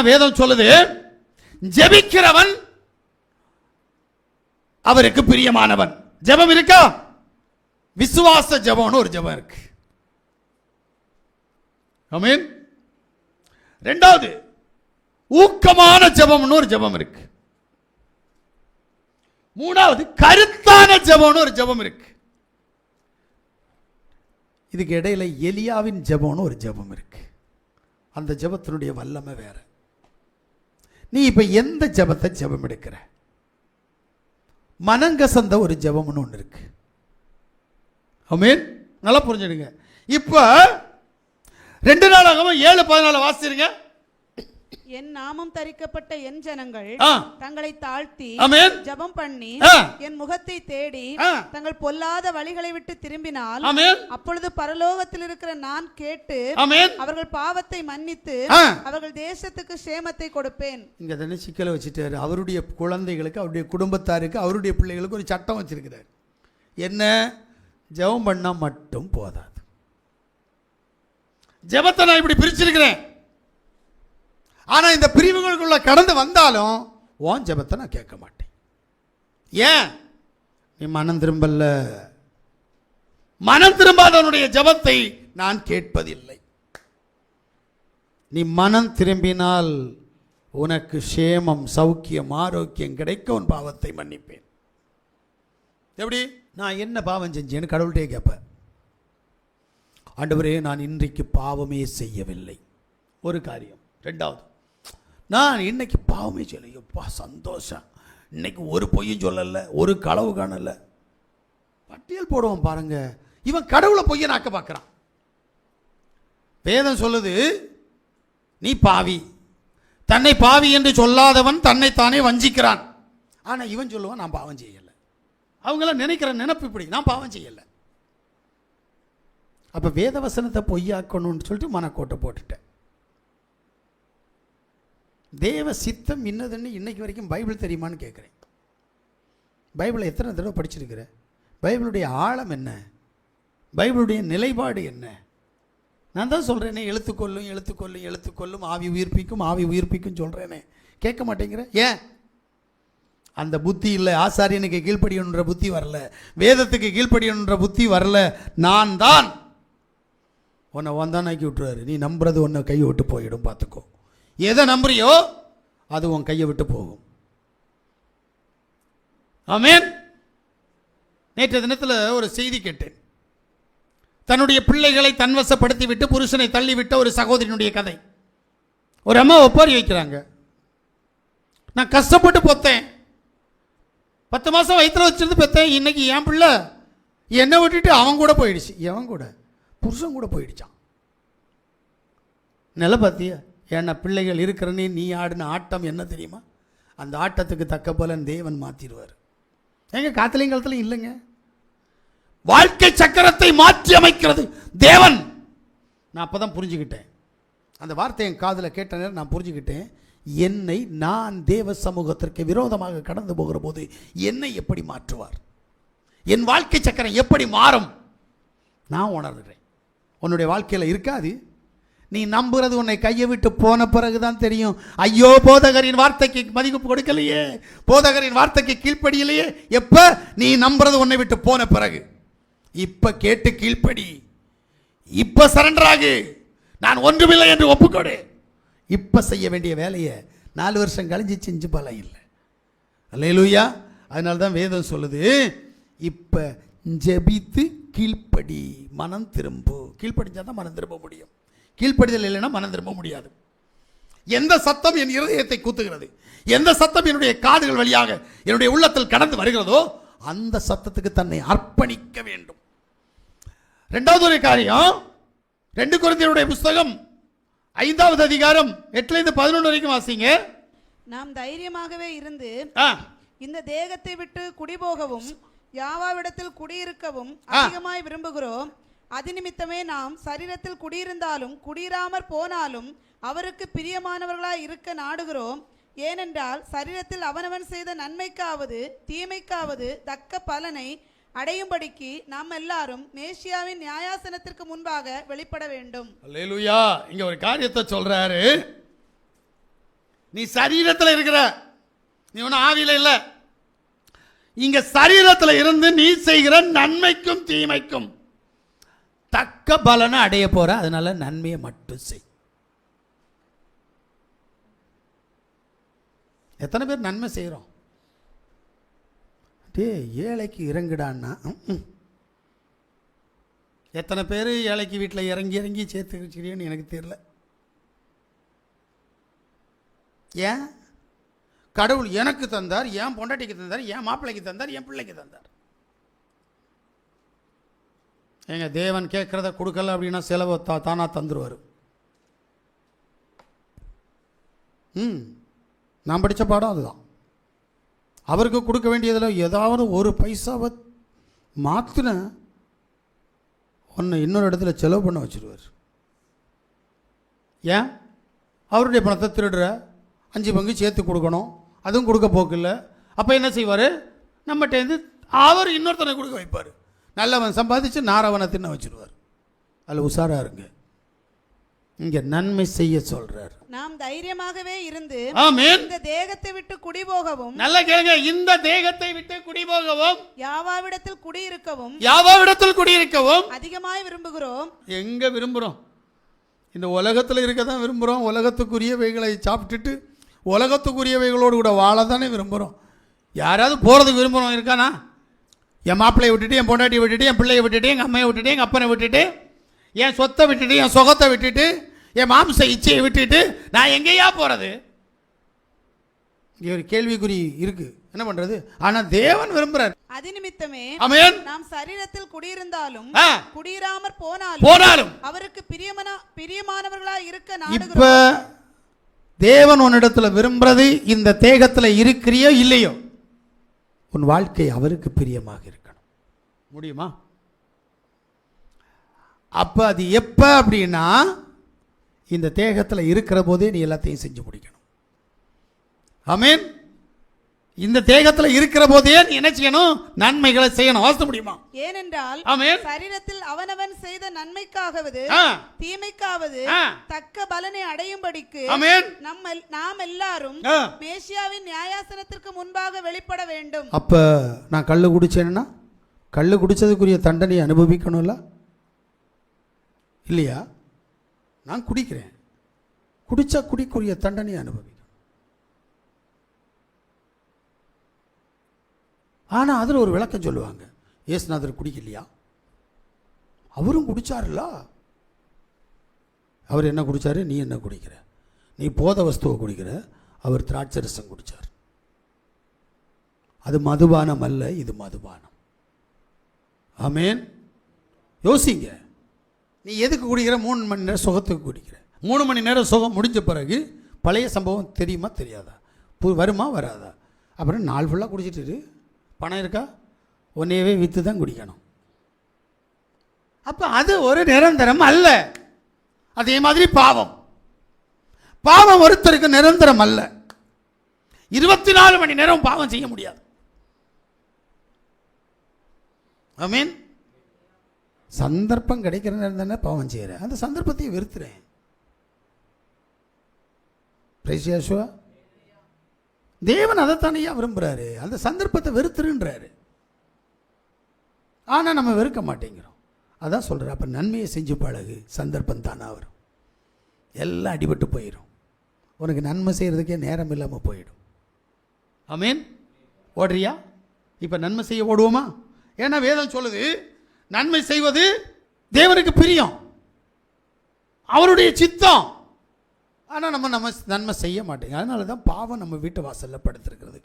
வேதம் சொல்லுது, ஜெபிக்கிறவன் அவருக்கு பிரியமானவன். ஜெபம் இருக்கா? விசுவாச ஜெபம்னு ஒரு ஜெபம் இருக்கு. ஆமென். இரண்டாவது ஊக்கமான ஜெபம்னு ஒரு ஜெபம் இருக்கு. மூணாவது கருத்தான ஜெபம்னு ஒரு ஜெபம் இருக்கு. இதுக்கு இடையில எலியாவின் ஜெபம்னு ஒரு ஜெபம் இருக்கு. அந்த ஜெபத்தினுடைய வல்லமை வேற. நீ இப்ப எந்த ஜெபத்தை ஜெபம் எடுக்கிற? மனங்கசந்த ஒரு ஜெபம்னு ஒன்று இருக்கு. ஆமென். நல்லா புரிஞ்சுடுங்க. இப்ப 2 நாளாகமம் 7:14 வாசிருங்க. என் நாமம் தரிக்கப்பட்ட என் ஜனங்கள் தங்களை தாழ்த்தி ஜெபம் பண்ணி என் முகத்தை தேடி தங்கள் பொல்லாத வழிகளை விட்டு திரும்பினால் அப்பொழுது பரலோகத்தில் இருக்கிற நான் கேட்டு அவர்கள் பாவத்தை மன்னித்து அவர்கள் தேசத்துக்கு சேமத்தை கொடுப்பேன். இங்க தானே சிக்கலை வச்சுட்டாரு. அவருடைய குழந்தைகளுக்கு, அவருடைய குடும்பத்தாருக்கு, அவருடைய பிள்ளைகளுக்கு ஒரு சட்டம் வச்சிருக்கிறார். என்ன? ஜெபம் பண்ணா மட்டும் போதாது. ஜெபத்தை நான் இப்படி பிரிச்சிருக்கிறேன். ஆனா இந்த பிரிவுகளுக்குள்ள கடந்து வந்தாலும் உன் ஜெபத்தை நான் கேட்க மாட்டேன். ஏன்? நீ மனம் திரும்பல. மனம் திரும்பாதவனுடைய ஜெபத்தை நான் கேட்பதில்லை. நீ மனம் திரும்பினால் உனக்கு சேமம், சௌக்கியம், ஆரோக்கியம் கிடைக்க உன் பாவத்தை மன்னிப்பேன். எப்படி? நான் என்ன பாவம் செஞ்சேன்னு கடவுள்கிட்டே கேட்பேன். ஆண்டவரே, நான் இன்றைக்கு பாவமே செய்யவில்லை. ஒரு காரியம். ரெண்டாவது, நான் இன்னைக்கு பாவமே செய்யலையப்பா, சந்தோஷம். இன்னைக்கு ஒரு பொய்யும் சொல்லலை, ஒரு களவு காணலை. பட்டியல் போடுவோம் பாருங்க. இவன் கடவுளை பொய்யனாக்க பார்க்குறான். வேதம் சொல்லுது, நீ பாவி. தன்னை பாவி என்று சொல்லாதவன் தன்னைத்தானே வஞ்சிக்கிறான். ஆனால் இவன் சொல்லுவான், நான் பாவம் செய்யலை. அவங்களாம் நினைக்கிற நினைப்பு இப்படி, நான் பாவம் செய்யலை. அப்போ வேதவசனத்தை பொய்யாக்கணும்னு சொல்லிட்டு மனக்கோட்டை போட்டுட்டேன். தேவ சித்தம் இன்னதுன்னு இன்னைக்கு வரைக்கும் பைபிள் தெரியுமான்னு கேட்குறேன். பைபிளை எத்தனை தடவை படிச்சிருக்கிற? பைபிளுடைய ஆழம் என்ன? பைபிளுடைய நிலைப்பாடு என்ன? நான் தான் சொல்கிறேனே, எழுத்துக்கொள்ளும் எழுத்துக்கொள்ளும் எழுத்துக்கொள்ளும் ஆவி உயிர்ப்பிக்கும் ஆவி உயிர்ப்பிக்கும் சொல்கிறேனே, கேட்க மாட்டேங்கிற. ஏன்? அந்த புத்தி இல்லை. ஆசாரியனுக்கு கீழ்ப்படியணுன்ற புத்தி வரல, வேதத்துக்கு கீழ்ப்படியணுன்ற புத்தி வரல. நான் தான் உன்னை வந்தானாக்கி விட்டுருவாரு. நீ நம்புறது உன்னை கையை விட்டு போயிடும், பார்த்துக்கோ. எதை நம்புறியோ அது உன் கையை விட்டு போகும். ஆமென். நேற்று தினத்தில் ஒரு செய்தி கேட்டேன். தன்னுடைய பிள்ளைகளை தன்வசப்படுத்தி விட்டு புருஷனை தள்ளிவிட்ட ஒரு சகோதரியினுடைய கதை. ஒரு அம்மா ஒப்பாரி வைக்கிறாங்க. நான் கஷ்டப்பட்டு பொத்தேன், 10 மாதம் வயிற்றுல வச்சிருந்து பெற்றேன். இன்னைக்கு என் பிள்ளை என்னை விட்டுட்டு அவன் கூட போயிடுச்சு. எவன் கூட? புருஷன் கூட போயிடுச்சான். நில பார்த்தியா? ஏன்னா பிள்ளைகள் இருக்கிறனே நீ ஆடின ஆட்டம் என்ன தெரியுமா? அந்த ஆட்டத்துக்கு தக்க பலன் தேவன் மாற்றிடுவார். எங்க காத்தலையும் இல்லைங்க. வாழ்க்கை சக்கரத்தை மாற்றி அமைக்கிறது தேவன். நான் அப்போ தான் புரிஞ்சுக்கிட்டேன். அந்த வார்த்தை என் காதில் கேட்ட நேரம் நான் புரிஞ்சுக்கிட்டேன். என்னை, நான் தேவ சமூகத்திற்கு விரோதமாக கடந்து போகிற போது என்னை எப்படி மாற்றுவார், என் வாழ்க்கை சக்கரம் எப்படி மாறும் நான் உணர்கிறேன். உன்னுடைய வாழ்க்கையில் இருக்காது. நீ நம்புறது உன்னை கையை விட்டு போன பிறகுதான் தெரியும். ஐயோ, போதகரின் வார்த்தைக்கு மதிப்பு கொடுக்கலையே, போதகரின் வார்த்தைக்கு கீழ்ப்படியிலையே. எப்ப? நீ நம்புறது உன்னை விட்டு போன பிறகு. இப்ப கேட்டு கீழ்ப்படி, இப்ப சரண்டர் ஆகு. நான் ஒன்றுமில்லை என்று ஒப்புக்கொடு. இப்ப செய்ய வேண்டிய வேலையை 4 வருஷம் கழிஞ்சு செஞ்சு பலம் இல்லை. அல்லேலூயா. அதனால தான் வேதம் சொல்லுது, இப்ப ஜெபித்து கீழ்ப்படி, மனம் திரும்பு. கீழ்ப்படிஞ்சாதான் மனம் திரும்ப முடியும். கீழ்ப்படிதல் இல்லைன்னா மனம் திரும்ப முடியாது. எந்த சத்தம் என் இருதயத்தை கூத்துகிறது, எந்த சத்தம் என்னுடைய காதுகள் வழியாக என்னுடைய உள்ளத்தில் கடந்து வருகிறதோ அந்த சத்தத்துக்கு தன்னை அர்ப்பணிக்க வேண்டும். இரண்டாவது ஒரு காரியம், 2 கொரிந்தியருடைய புஸ்தகம் 5வது அதிகாரம் 8-11 வரைக்கும் வாசிங்க. நாம் தைரியமாகவே இருந்து இந்த தேகத்தை விட்டு குடிபோகவும் யாவாவிடத்தில் குடியிருக்கவும் அதிகமாய் விரும்புகிறோம். அது நிமித்தமே நாம் சரீரத்தில் குடியிருந்தாலும் குடியிராமற் போனாலும் அவருக்கு பிரியமானவர்களாய் இருக்க நாடுகிறோம். ஏனென்றால் சரீரத்தில் அவனவன் செய்த நன்மைக்காவது தீமைக்காவது தக்க பலனை அடையும்படிக்கு நாம் எல்லாரும் மேசியாவின் நியாயாசனத்திற்கு முன்பாக வெளிப்பட வேண்டும். அல்லேலூயா. இங்க ஒரு காரியத்தை சொல்றாரு. நீ சரீரத்தில் இருக்கிற, நீ ஒன்றும் ஆவியில் இல்லை. இங்க சரீரத்தில் இருந்து நீ செய்கிற நன்மைக்கும் தீமைக்கும் தக்க பலனை அடைய போற. அதனால நன்மையை மட்டும் செய். எத்தனை பேர் நன்மை செய்கிறோம்? ஏழைக்கு இறங்குடான்னா எத்தனை பேர் ஏழைக்கு வீட்டில் இறங்கி இறங்கி சேர்த்துக்கிறீன்னு எனக்கு தெரியல. ஏன்? கடவுள் எனக்கு தந்தார், என் பொண்டாட்டிக்கு தந்தார், என் மாப்பிள்ளைக்கு தந்தார், என் பிள்ளைக்கு தந்தார். எங்க தேவன் கேட்கறத கொடுக்கல அப்படின்னா செலவை தானா தந்துருவார். நான் படித்த பாடம் அதுதான். அவருக்கு கொடுக்க வேண்டியதில் ஏதாவது ஒரு பைசாவை மாற்றின ஒன்று இன்னொரு இடத்துல செலவு பண்ண வச்சுருவார். ஏன்? அவருடைய பணத்தை திருடுற 5 பங்கு சேர்த்து கொடுக்கணும், அதுவும் கொடுக்க போக்கில்லை. அப்போ என்ன செய்வார்? நம்மகிட்டேருந்து அவர் இன்னொருத்தனை கொடுக்க வைப்பார். நல்லவன் சம்பாதிச்சு நாரவனை தின்ன வச்சுருவார். அதில் உஷாராக இருங்க. இங்கே நன்மை செய்ய சொல்றார். நாம் தைரியமாகவே இருந்து இந்த தேகத்தை விட்டு குடிபோகவும், நல்ல கேளுங்க, இந்த தேகத்தை விட்டு குடிபோகவும், யாவாவிடத்தில் குடியிருக்கவும் அதிகமாய் விரும்புகிறோம். எங்க விரும்புகிறோம்? இந்த உலகத்தில் இருக்க தான் விரும்புகிறோம். உலகத்துக்குரியவைகளை சாப்பிட்டுட்டு உலகத்துக்குரியவைகளோடு கூட வாழ தானே விரும்புகிறோம். யாராவது போகிறதுக்கு விரும்புகிறோம் இருக்கானா? என் மாப்பிள்ளையை விட்டுட்டு, என் பொண்டாட்டியை விட்டுட்டு, என் பிள்ளையை விட்டுட்டு, எங்கள் அம்மையை விட்டுட்டு, எங்கள் அப்பனை விட்டுட்டு, என் சொத்தை விட்டுட்டு, என் சுகத்தை விட்டுட்டு, என் மாம்ச இச்சையை விட்டுட்டு நான் எங்கேயா போகிறது? இங்கே ஒரு கேள்விக்குறி இருக்கு. என்ன பண்றது? ஆனா தேவன் விரும்புறார். அது நிமித்தமே ஆமென், நாம் சரீரத்தில் குடியிருந்தாலும் குடியிராமற் போனாலும் அவருக்கு பிரியமானவர்களாய் இருக்க நாடுகிறோம். இப்ப தேவன் உன்னிடத்துல விரும்புறது, இந்த தேகத்தில் இருக்கிறியோ இல்லையோ, உன் வாழ்க்கை அவருக்கு பிரியமாக இருக்கணும். முடியுமா? அப்ப அது எப்ப அப்படின்னா, இந்த தேகத்தில் இருக்கிற போதே நீ எல்லாத்தையும் செஞ்சு முடிக்கணும். ஆமென். இந்த தேகத்தில் இருக்கிற போதே நீ என்ன செய்யணும்? நன்மைகளை செய்யணும். வாசிக்க முடியுமா? ஏனென்றால் ஆமென், சரீரத்தில் அவனவன் செய்த நன்மைக்காவது தீமைக்காவது தக்க பலனை அடையும்படிக்கு ஆமென் நாம் எல்லாரும் மேசியாவின் நியாயாசனத்திற்கு முன்பாக வெளிப்பட வேண்டும். அப்ப நான் கள்ளு குடிச்சேன்னா கள்ளு குடிச்சதுக்குரிய தண்டனை அனுபவிக்கணும்ல, இல்லையா? நான் குடிக்கிறேன், குடிச்சா குடிக்குரிய தண்டனை அனுபவிக்கணும். ஆனா அதில் ஒரு விளக்கம் சொல்லுவாங்க. இயேசுநாதர் குடிக்கலையா? அவரும் குடிச்சாருல்ல. அவர் என்ன குடிச்சாரு? நீ என்ன குடிக்கிற? நீ போத வஸ்துவை குடிக்கிற, அவர் திராட்சரசம் குடிச்சார். அது மதுபானம் அல்ல, இது மதுபானம். ஆமென். யோசிங்க, நீ எதுக்கு குடிக்கிற? 3 மணி நேரம் சுகத்துக்கு குடிக்கிற. 3 மணி நேரம் சுகம் முடிஞ்ச பிறகு பழைய சம்பவம் தெரியுமா தெரியாதா? வருமா வராதா? அப்புறம் நாள் ஃபுல்லாக குடிச்சிட்டு பணம் இருக்கா? ஒன்றையவே விற்று தான் குடிக்கணும். அப்போ அது ஒரு நிரந்தரம் அல்ல. அதே மாதிரி பாவம் ஒருத்தருக்கு நிரந்தரம் அல்ல. 24 மணி நேரம் பாவம் செய்ய முடியாது. ஆமென். சந்தர்ப்பம் கிடைக்கிற நேரம் தானே பாவம் செய்கிறேன், அந்த சந்தர்ப்பத்தையும் வெறுத்துறேன். பிரைஸ். தேவன் அதைத்தானையா விரும்புகிறாரு, அந்த சந்தர்ப்பத்தை வெறுத்துருன்றாரு. ஆனால் நம்ம வெறுக்க மாட்டேங்கிறோம். அதான் சொல்கிறேன். அப்போ நன்மையை செஞ்சு பழகு, சந்தர்ப்பம் தானா வரும். எல்லாம் அடிபட்டு போயிடும். உனக்கு நன்மை செய்கிறதுக்கே நேரம் இல்லாமல் போயிடும். ஆமென். ஓடுறியா? இப்போ நன்மை செய்ய ஓடுவோமா? ஏன்னா வேதம் சொல்லுது, நன்மை செய்வது தேவனுக்கு பிரியம், அவருடைய சித்தம். ஆனால் நம்ம நன்மை செய்ய மாட்டேங்க. அதனால தான் பாவம் நம்ம வீட்டு வாசலில் படுத்திருக்கிறது.